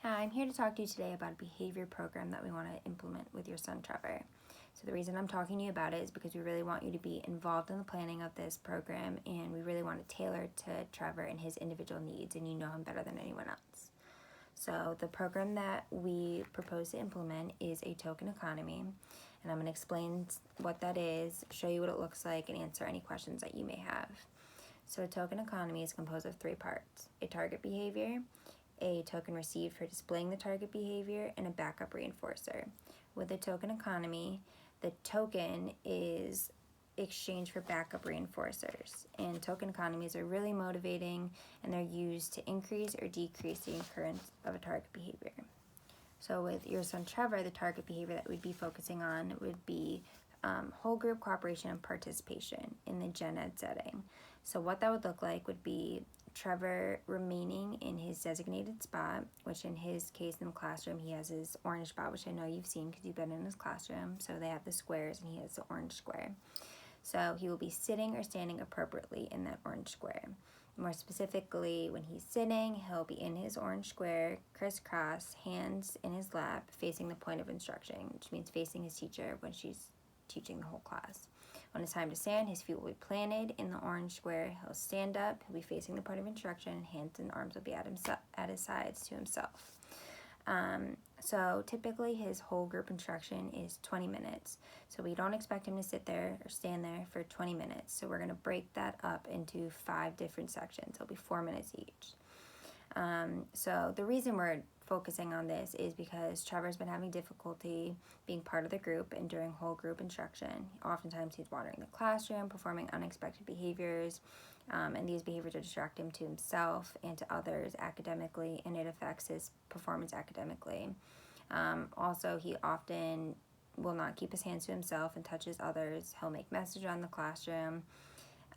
Hi, I'm here to talk to you today about a behavior program that we want to implement with your son Trevor. So the reason I'm talking to you about it is because we really want you to be involved in the planning of this program, and we really want to tailor to Trevor and his individual needs, and you know him better than anyone else. So the program that we propose to implement is a token economy, and I'm going to explain what that is, show you what it looks like, and answer any questions that you may have. So a token economy is composed of three parts: a target behavior, a token received for displaying the target behavior, and a backup reinforcer. With the token economy, the token is exchanged for backup reinforcers, and token economies are really motivating, and they're used to increase or decrease the occurrence of a target behavior. So with your son Trevor, the target behavior that we'd be focusing on would be whole group cooperation and participation in the gen ed setting. So what that would look like would be Trevor remaining in his designated spot, which in his case in the classroom, he has his orange spot, which I know you've seen because you've been in his classroom. So they have the squares and he has the orange square. So he will be sitting or standing appropriately in that orange square. More specifically, when he's sitting, he'll be in his orange square, crisscross, hands in his lap, facing the point of instruction, which means facing his teacher when she's teaching the whole class. When it's time to stand, his feet will be planted in the orange square. He'll stand up, he'll be facing the point of instruction, and hands and arms will be at his sides to himself. So typically his whole group instruction is 20 minutes. So we don't expect him to sit there or stand there for 20 minutes. So we're going to break that up into 5 different sections. It'll be 4 minutes each. So the reason we're focusing on this is because Trevor's been having difficulty being part of the group and during whole group instruction. Oftentimes he's wandering the classroom, performing unexpected behaviors, and these behaviors will distract him to himself and to others academically, and it affects his performance academically. Also, he often will not keep his hands to himself and touches others. He'll make messes around the classroom.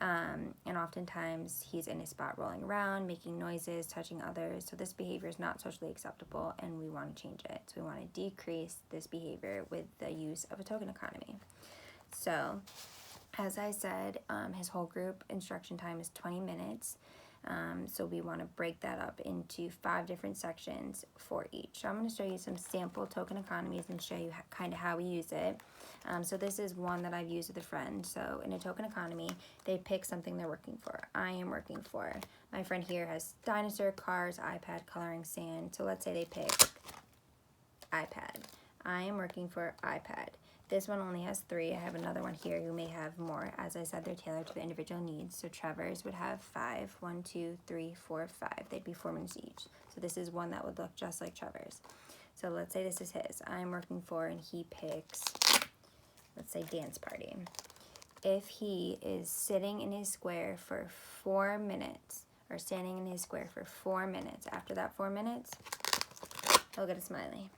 And oftentimes he's in his spot rolling around, making noises, touching others. So this behavior is not socially acceptable, and we want to change it. So we want to decrease this behavior with the use of a token economy. So as I said, his whole group instruction time is 20 minutes. So we want to break that up into 5 different sections for each. So I'm going to show you some sample token economies and show you kind of how we use it. So this is one that I've used with a friend. So in a token economy, they pick something they're working for. I am working for. My friend here has dinosaur, cars, iPad, coloring, sand. So let's say they pick iPad. I am working for iPad. This one only has 3. I have another one here who may have more. As I said, they're tailored to the individual needs. So Trevor's would have 5. 1, 2, 3, 4, 5. They'd be 4 minutes each. So this is one that would look just like Trevor's. So let's say this is his. I'm working for, and he picks, let's say, dance party. If he is sitting in his square for 4 minutes, or standing in his square for 4 minutes, after that 4 minutes, he'll get a smiley.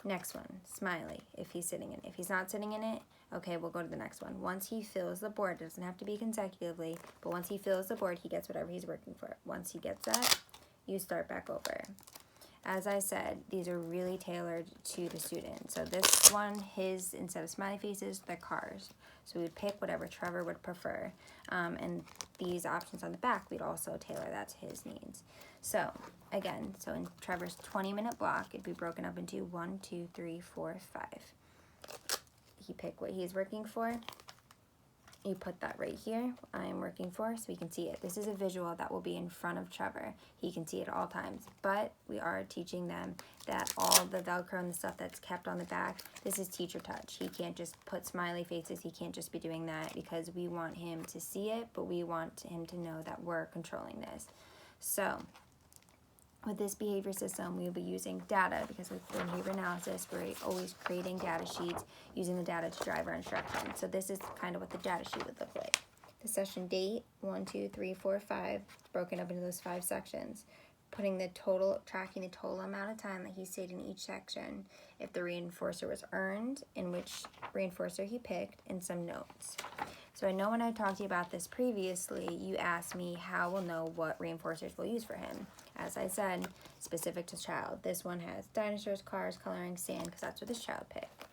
Next one, smiley, if he's sitting in it. If he's not sitting in it, okay, we'll go to the next one. Once he fills the board, it doesn't have to be consecutively, but once he fills the board, he gets whatever he's working for. Once he gets that, you start back over. As I said, these are really tailored to the student. So this one, his, instead of smiley faces, they're cars. So we would pick whatever Trevor would prefer. And these options on the back, we'd also tailor that to his needs. So again, so in Trevor's 20-minute block, it'd be broken up into 1, 2, 3, 4, 5. He picked what he's working for. You put that right here, I am working for, so we can see it. This is a visual that will be in front of Trevor. He can see it at all times, but we are teaching them that all the Velcro and the stuff that's kept on the back, this is teacher touch. He can't just put smiley faces. He can't just be doing that, because we want him to see it, but we want him to know that we're controlling this. So with this behavior system, we will be using data, because with behavior analysis, we're always creating data sheets, using the data to drive our instruction. So this is kind of what the data sheet would look like. The session date, 1, 2, 3, 4, 5, broken up into those 5 sections. Putting the total, tracking the total amount of time that he stayed in each section, if the reinforcer was earned, and which reinforcer he picked, and some notes. So I know when I talked to you about this previously, you asked me how we'll know what reinforcers we'll use for him. As I said, specific to child. This one has dinosaurs, cars, coloring, sand, because that's what this child picked.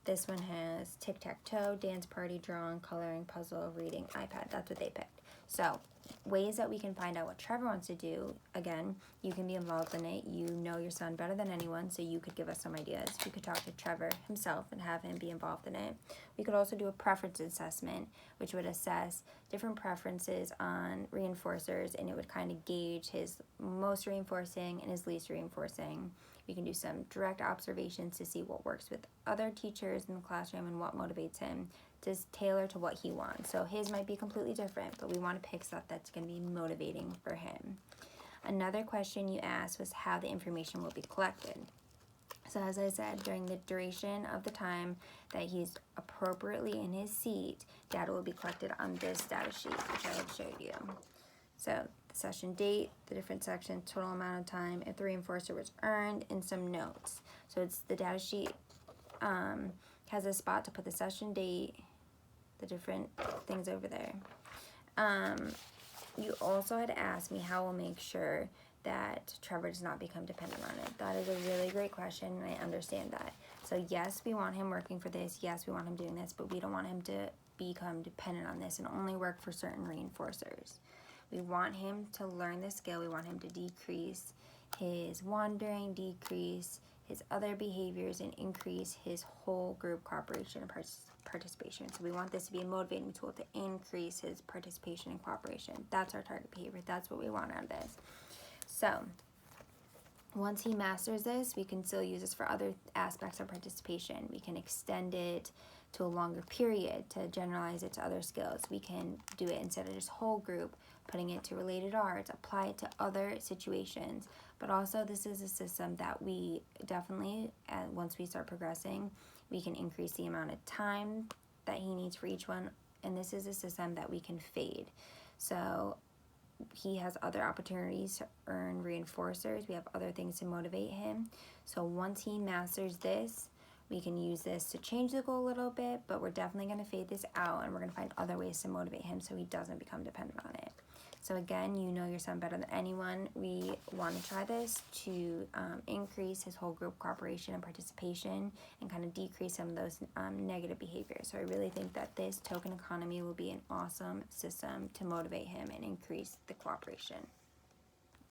This one has tic-tac-toe, dance party, drawing, coloring, puzzle, reading, iPad. That's what they picked. So ways that we can find out what Trevor wants to do, again, you can be involved in it. You know your son better than anyone, so you could give us some ideas. We could talk to Trevor himself and have him be involved in it. We could also do a preference assessment, which would assess different preferences on reinforcers, and it would kind of gauge his most reinforcing and his least reinforcing. We can do some direct observations to see what works with other teachers in the classroom and what motivates him to tailor to what he wants. So his might be completely different, but we want to pick stuff that's going to be motivating for him. Another question you asked was how the information will be collected. So as I said, during the duration of the time that he's appropriately in his seat, data will be collected on this data sheet, which I have showed you. So the session date, the different sections, total amount of time, if the reinforcer was earned, and some notes. So it's the data sheet has a spot to put the session date, the different things over there. You also had asked me how we'll make sure that Trevor does not become dependent on it. That is a really great question, and I understand that. So yes, we want him working for this. Yes, we want him doing this, but we don't want him to become dependent on this and only work for certain reinforcers. We want him to learn this skill. We want him to decrease his wandering, decrease his other behaviors, and increase his whole group cooperation and participation. So we want this to be a motivating tool to increase his participation and cooperation. That's our target behavior. That's what we want out of this. So once he masters this, we can still use this for other aspects of participation. We can extend it to a longer period to generalize it to other skills. We can do it instead of just whole group, putting it to related arts, apply it to other situations. But also this is a system that we definitely, once we start progressing, we can increase the amount of time that he needs for each one. And this is a system that we can fade. So he has other opportunities to earn reinforcers. We have other things to motivate him. So once he masters this, we can use this to change the goal a little bit, but we're definitely going to fade this out, and we're going to find other ways to motivate him so he doesn't become dependent on it. So again, you know your son better than anyone. We want to try this to increase his whole group cooperation and participation and kind of decrease some of those negative behaviors. So I really think that this token economy will be an awesome system to motivate him and increase the cooperation.